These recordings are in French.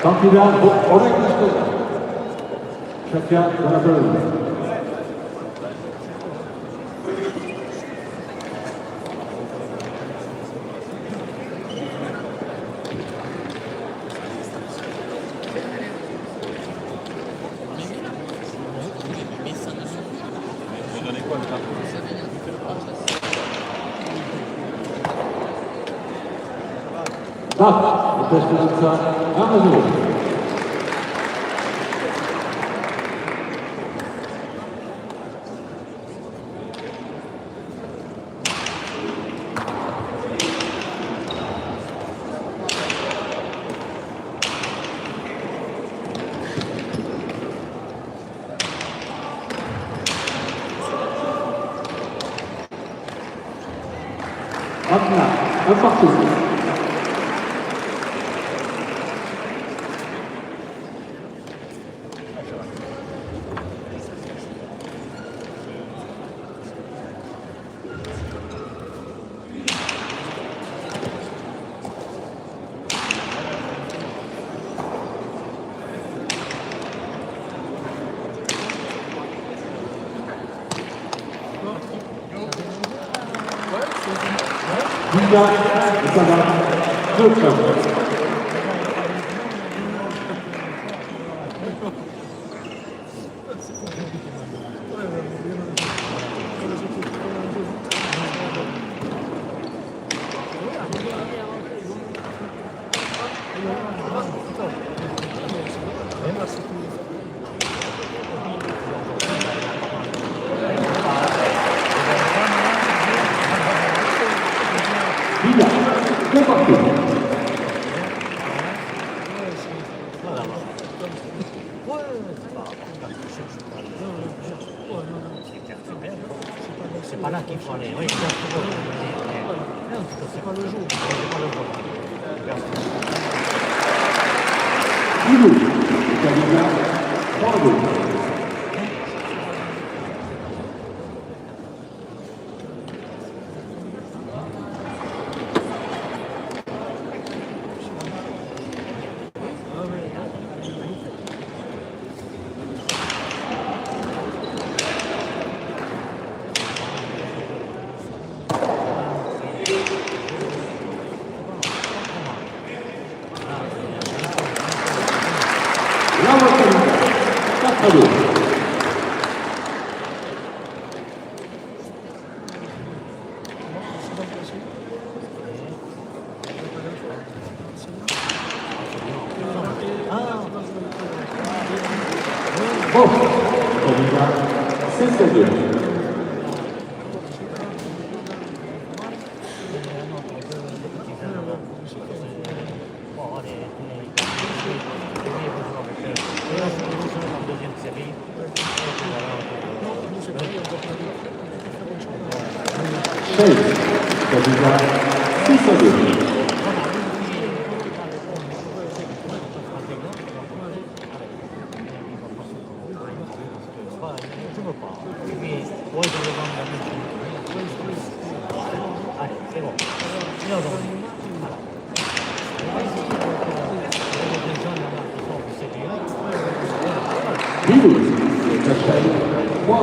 Candidat voor Oregon Sofia Donadoni. Tak, testująca Amazon. Maintenant, un partout. Liga Isabel Türkmen. Liga, c'est parti. C'est pas là qu'il faut aller. Oui, c'est pas le jour. C'est pas le jour. Ligue, candidat, Bordeaux. La voiture, 4-2. Bon, candidat, 16-2. Chase, candidat 6-2. Ligue, Castel, 3-6.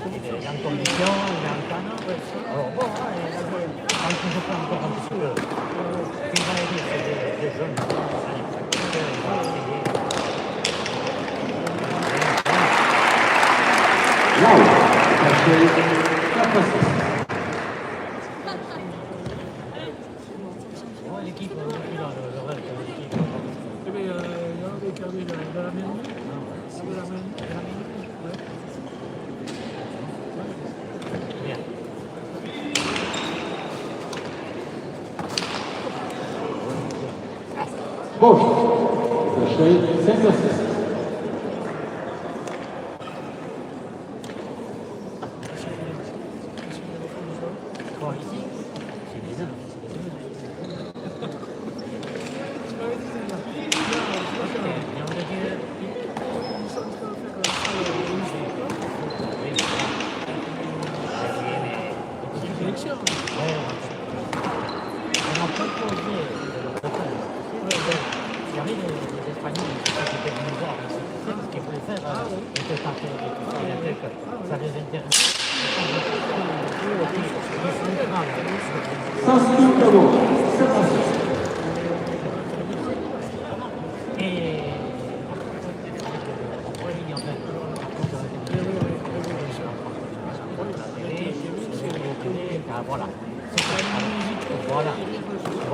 Il est en condition, il est en canne. Alors bon, quand on se prend encore un petit peu, il va aider des jeunes. Wow, Castel, 4-6. L'équipe, le rêve de l'équipe. Eh bien, il y a un mec qui a mis de la main. De la main. Ouais. Bien. Gauche, Castel, 5-6. Bon, ici, c'est bizarre.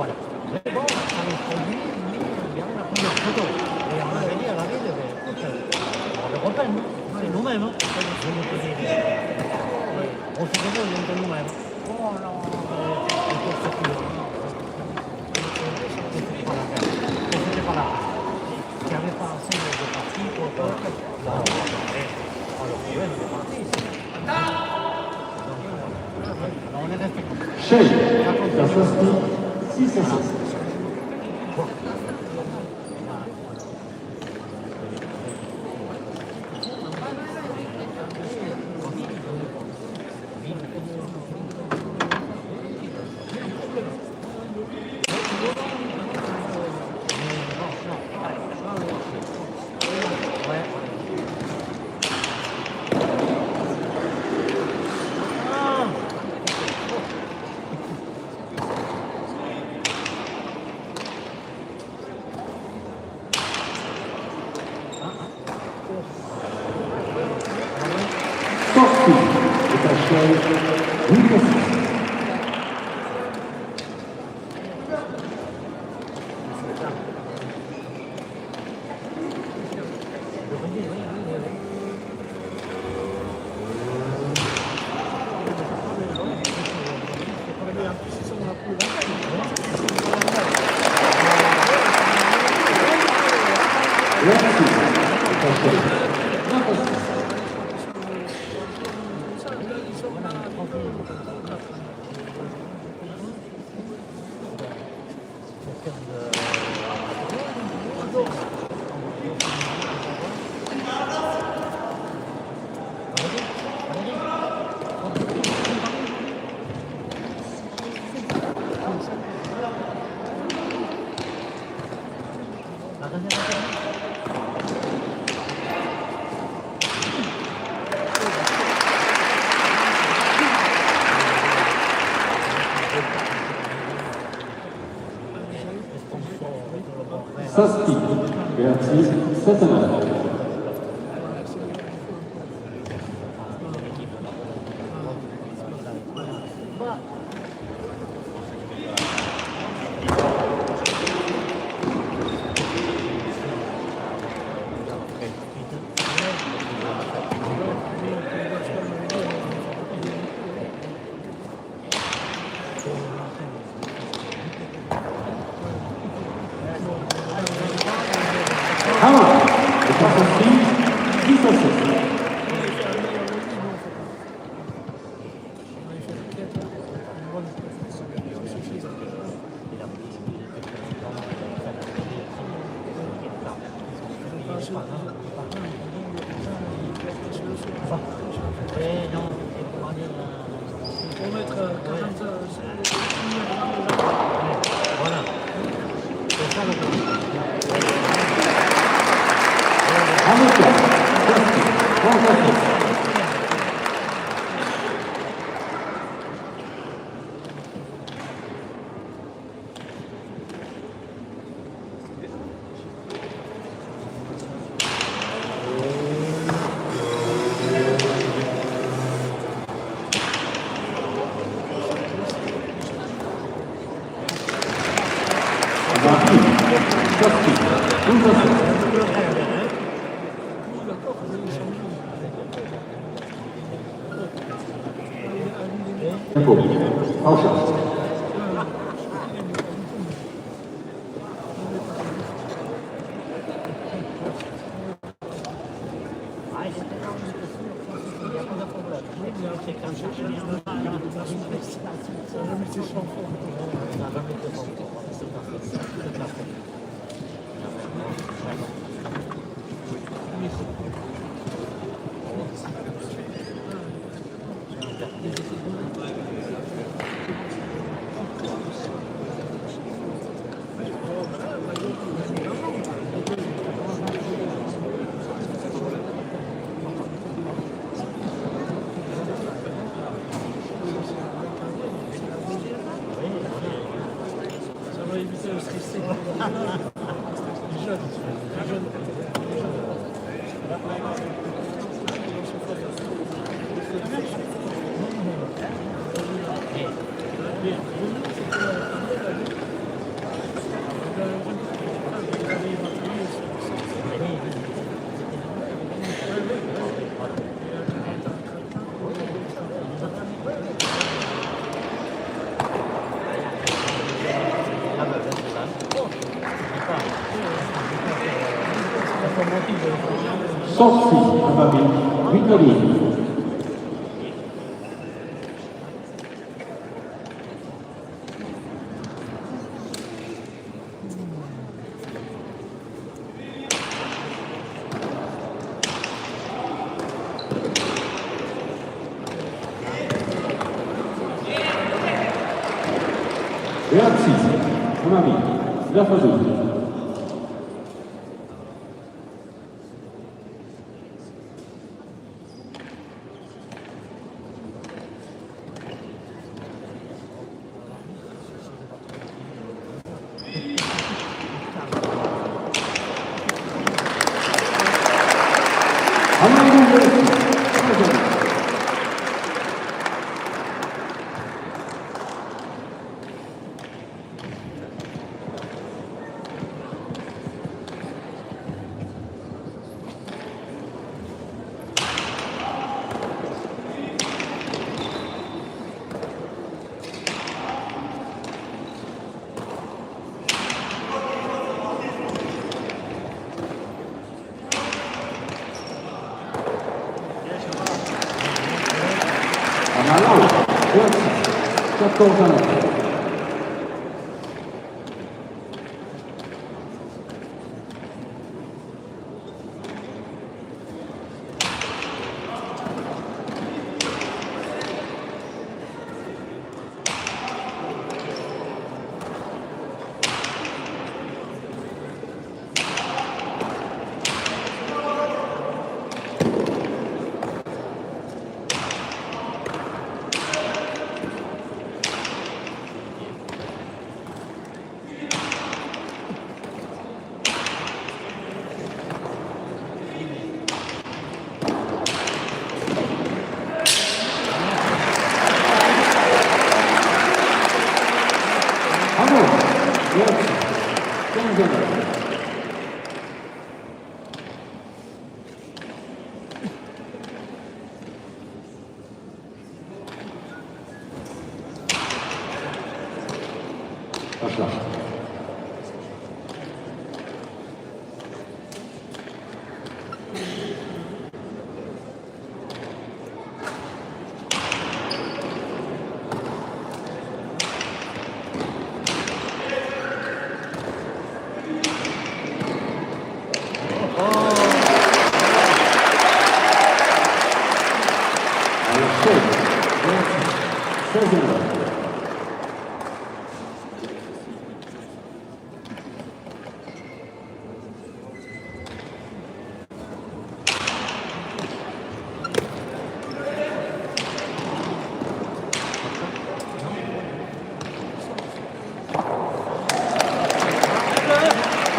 Voilà. Mais bon, ça les produit, bien la première photo. Et on avait dit à la ville, écoute, on le repeint, c'est nous-mêmes. Je me faisais on se débrouille de nous-mêmes. Bon, alors, on peut se faire. C'était pas là. Il n'y avait pas assez de parties pour le problème de parties. On est resté comme ça. Sheikh Kasasti, 6 à 6. Sorti est à Sheikh 8 à 6. Merci. Est à Sheikh 9 à 6. Sasti, Beatriz, 7 à 9. Hama est à Sasti, 10 à 6. Pour mettre 40 heures. Voilà. C'est ça le problème. Hamilton, Sasti, 11 à 6. Zahid, Sasti, 12 à 6. Tempo, Ausschau. Ça va éviter le stress. Jeune. Sophie Abami, Victory. Grazie, Abami, da Fasuti. Amalau, grazie, 14 anni.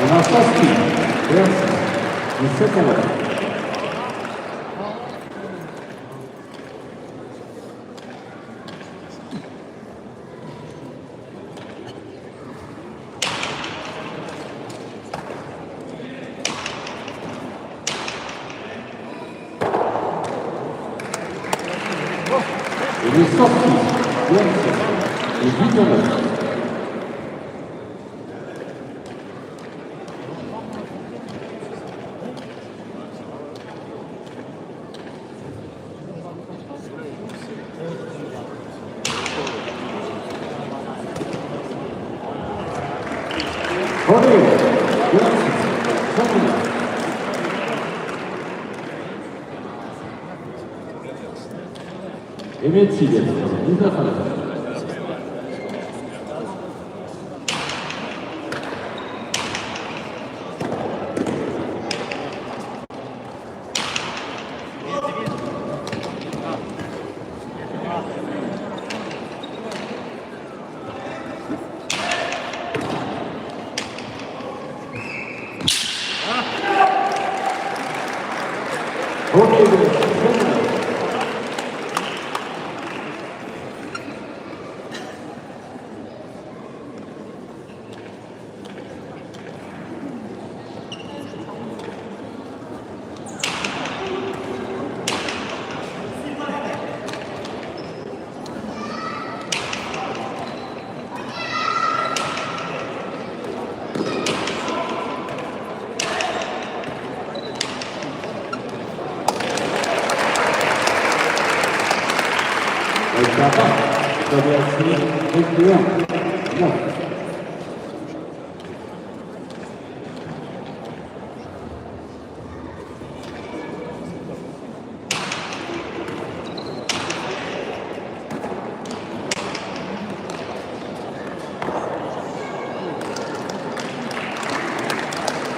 Anastasi, grazie, il secondo. Il Soffi, grazie, il Vittorio. Emetti del Interfall. Traversi 21. Non.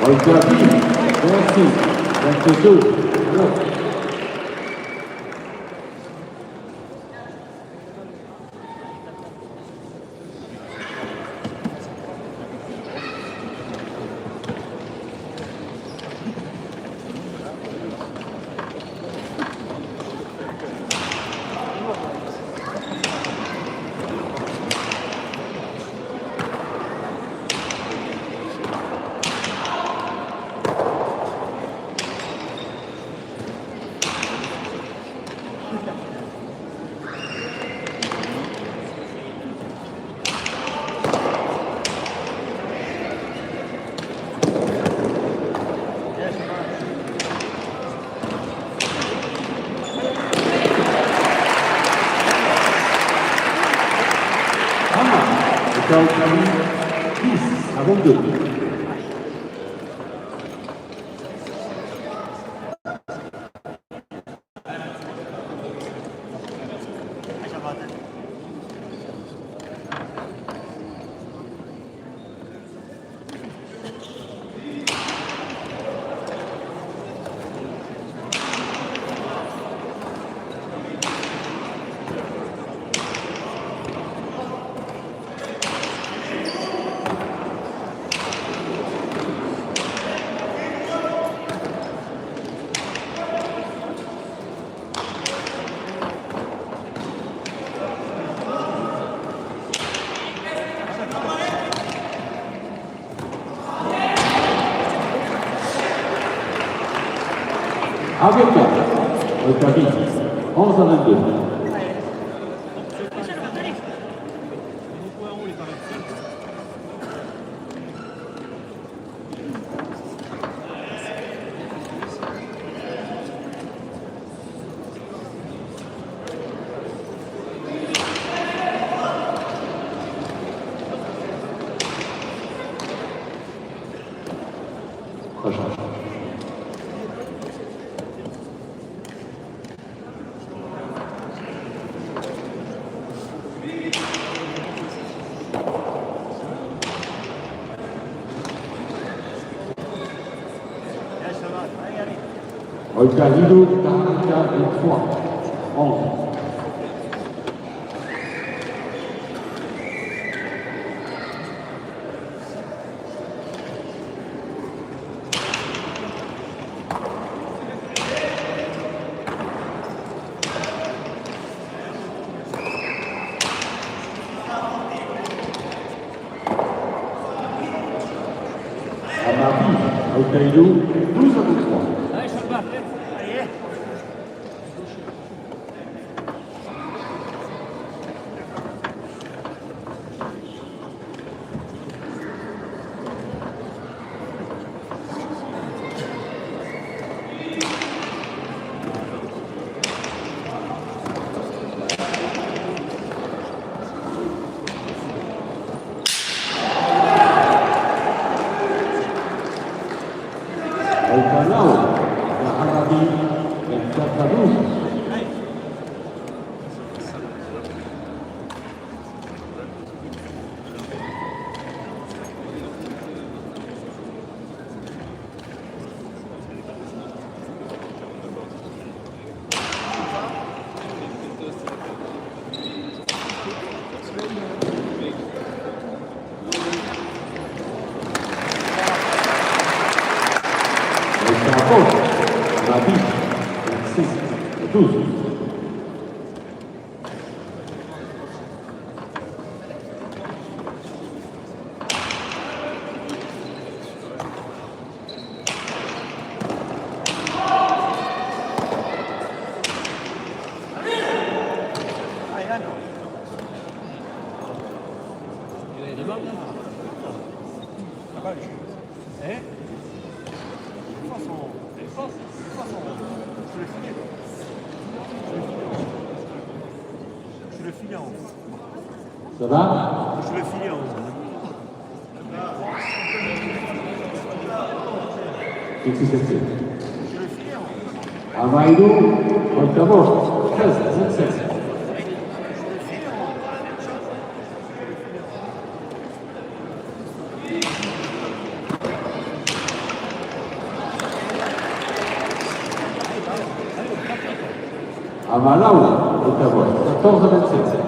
Olgapi, merci. 22. Non. Olgapi, 10 à 22. Avec Olgapi, 11 à 22. Recharge. Olgapi, 43. 11. Amapi, Olgapi, 12 à 23. Olganao, Hanabi, 24 à 12. Hanabi, 26 à 12. suis le filet en haut. Ça va? Je suis le filet en haut. Qu'est-ce que c'est? Je suis le filet en haut. Amaïdou, Octavo, 13, 27. Amalaou, Octavo, 14, 27.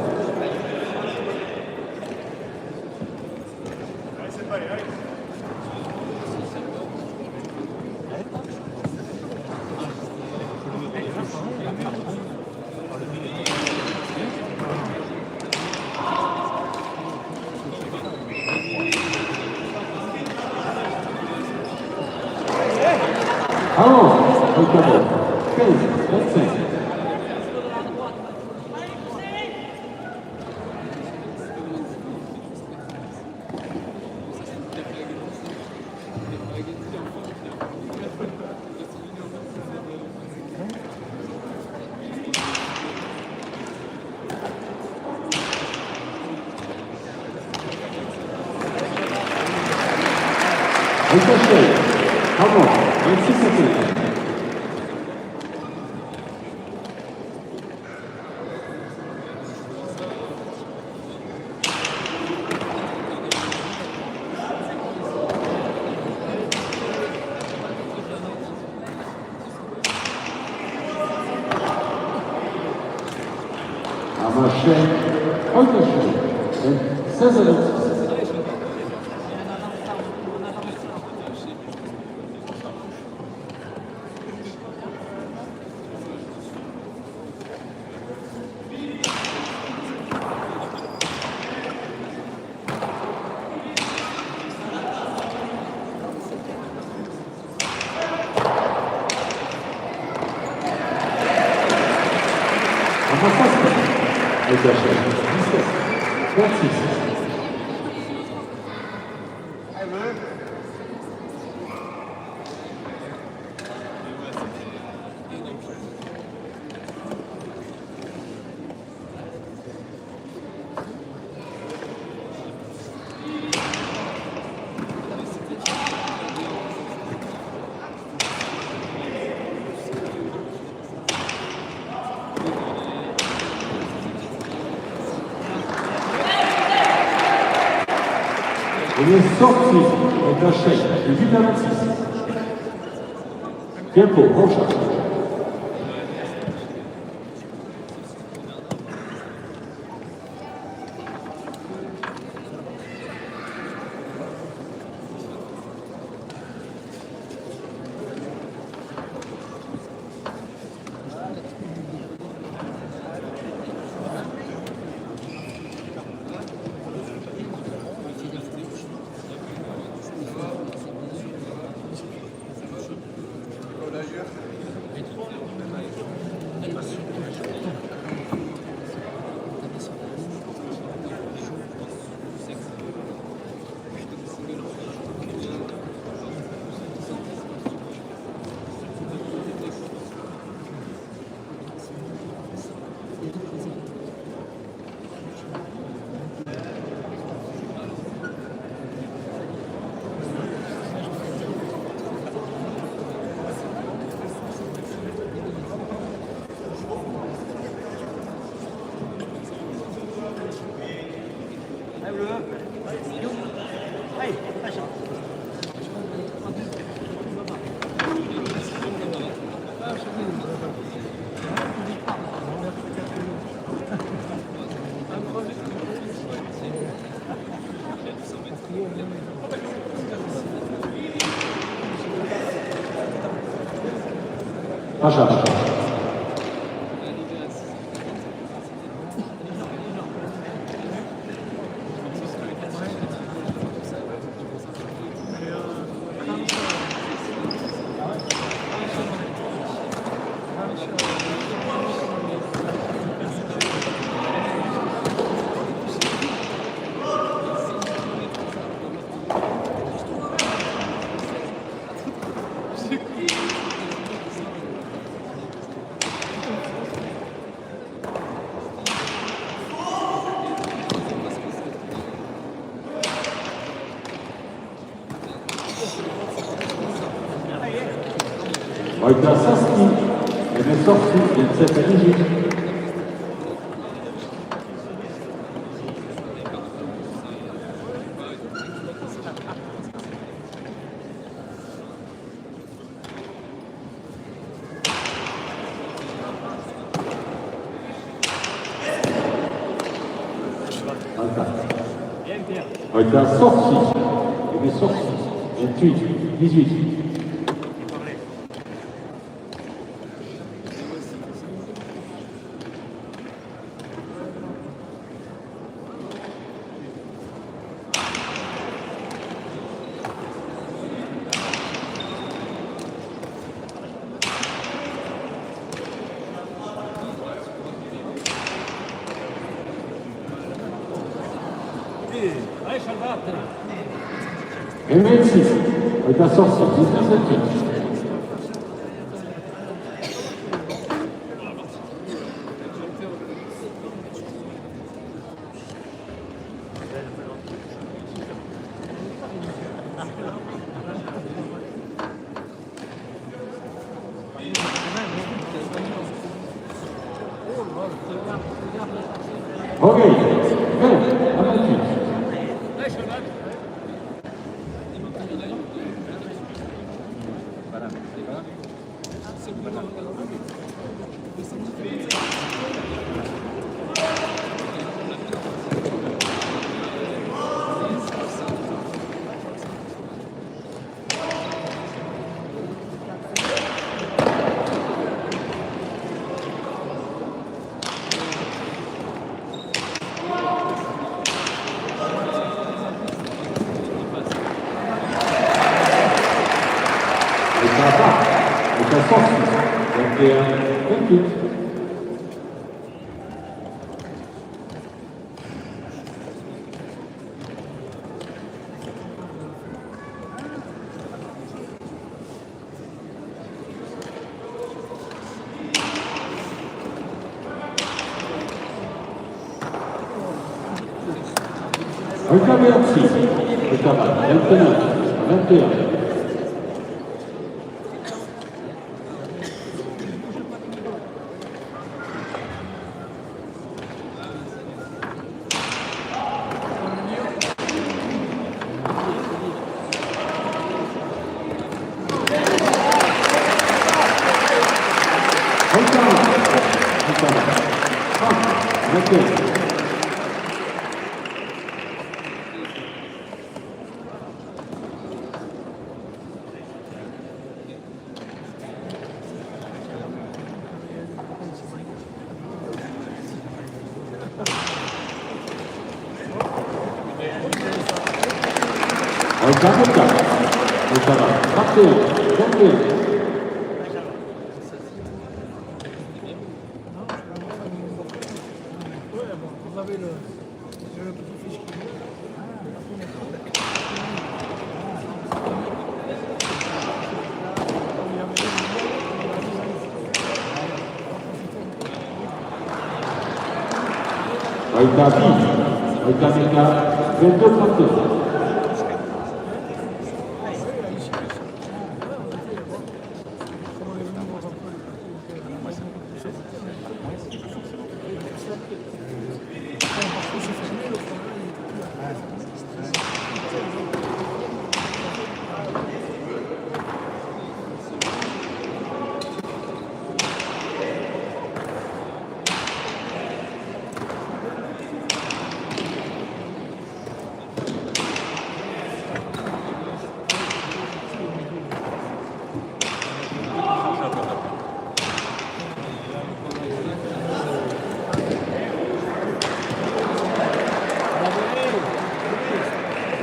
Allons, Octavo, 15, 25. Ricochet, Ramon, 26 secondes. Amaché, Ricochet, 16 à 26. Ricochet, 17, 26. Il est sorti avec un chèque de 8 à 26. Tempo, Rocha. Rocha. Wojta Saski, les sorties de cette éligible. Wojta sortie, et les sorties, 28, 18. Et 26, Wojta sortie, 19-28. Ok, 20 à 28. Wojta sortie, 21, 28. Wojta 26, Wojta 29, 21. Wojta 21. Vous avez le petit fiche qui Wojta 10, Wojta 22, 32.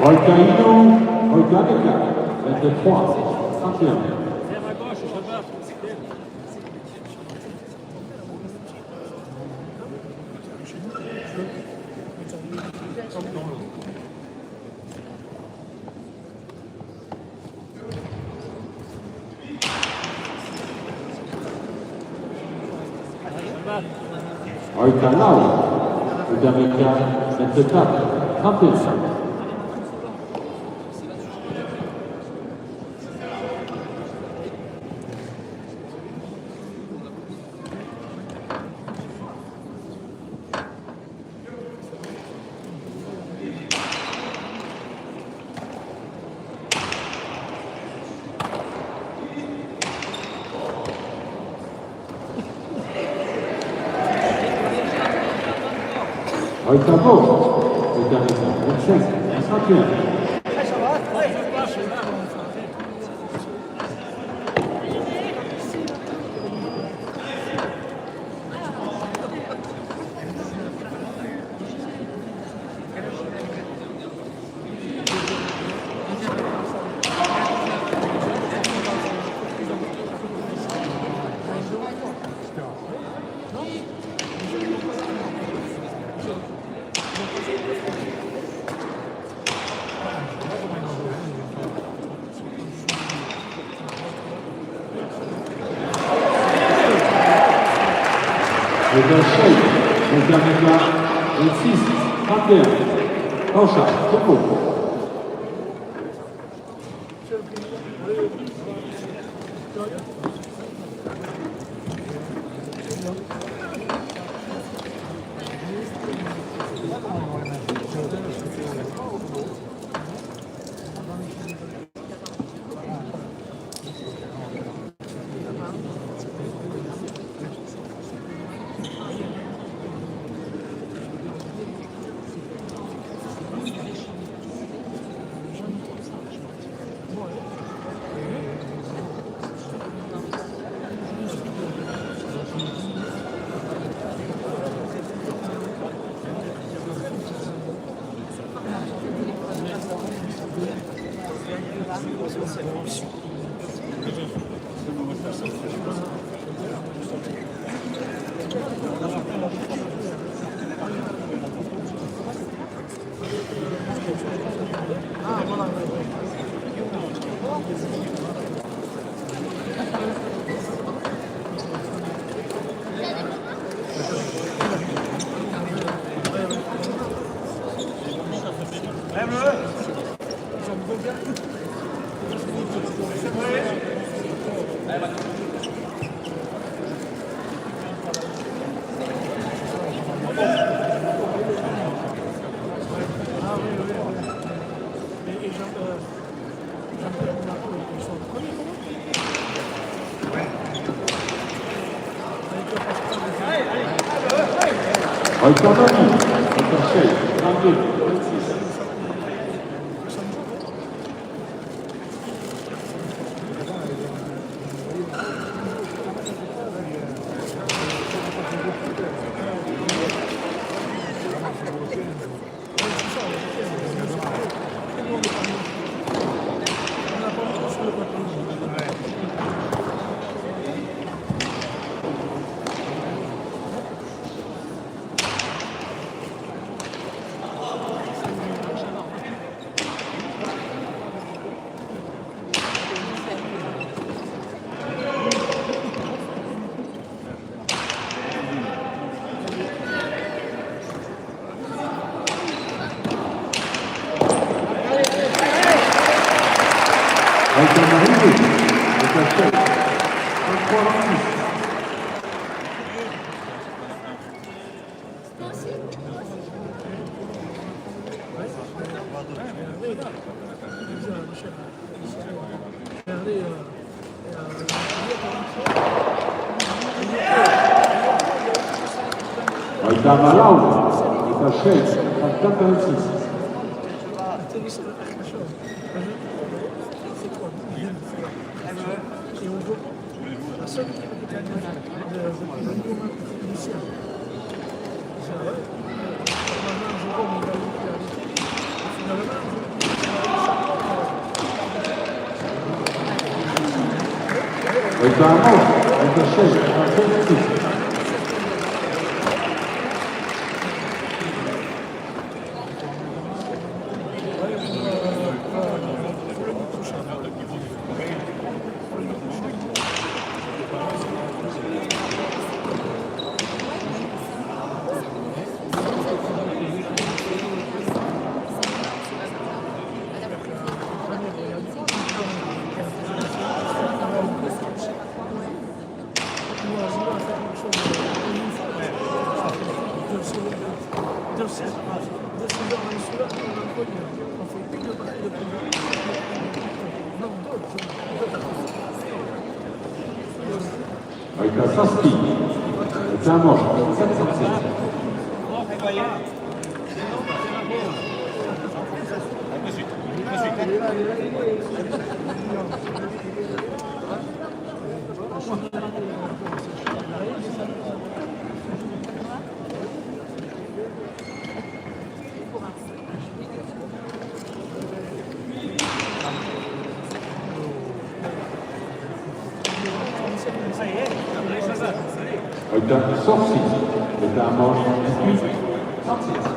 Wojta Inou, Wojta Beka, 23, 31. Wojta Lau, Wojta Beka, 24, 31. Avec la gauche, le dernier temps, 25, 51. Le Belchel, le dernier plat, 26, 31. Rocha, Topo. Avec la main, le Belchel, 32, 26. Avec la main, le Belchel, 33, 26. Avec la main, le Belchel, 34, 26. Avec la main, le Belchel, 35, 26. Avec la Saski, c'est un manche, 7, 7, 7. Heute sorti mit der Manche 28.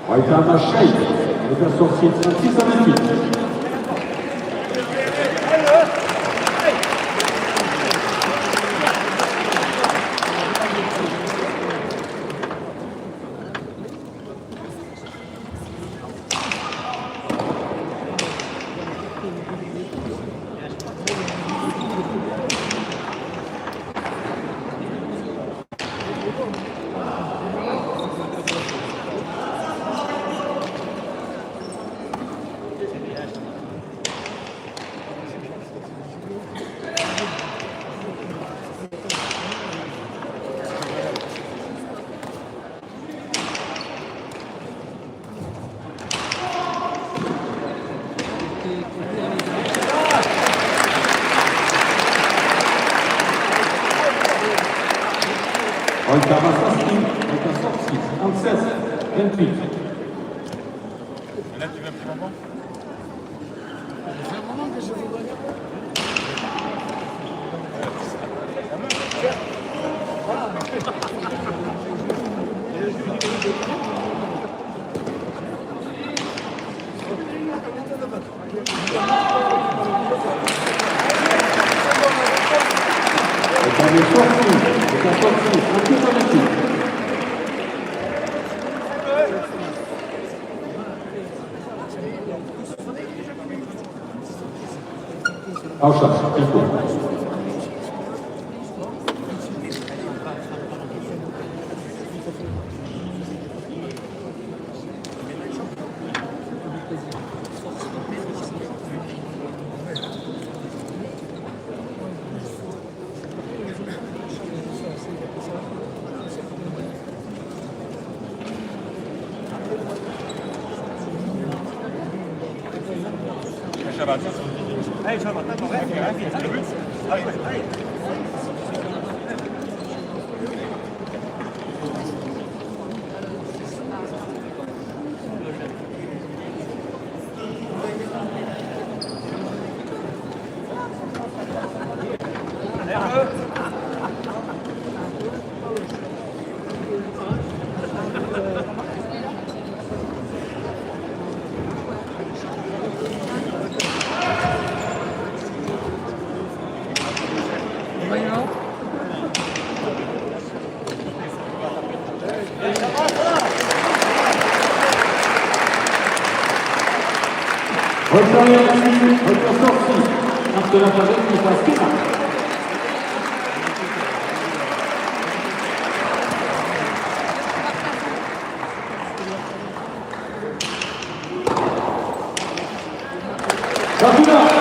Heute haben wir Sheikh mit der sortie 36 à 28. Heute haben wir Sassi mit der sortie 37 à 28. Et là, tu veux un petit bonbon? C'est un moment que je vous donne. Heute haben wir sorti mit der sortie 36 à 28. Ausschlag, Tempo. Shabbat. Hey, Shabbat, attends, Heute haben wir sorti nach der Referenz mit der Skina. Captura!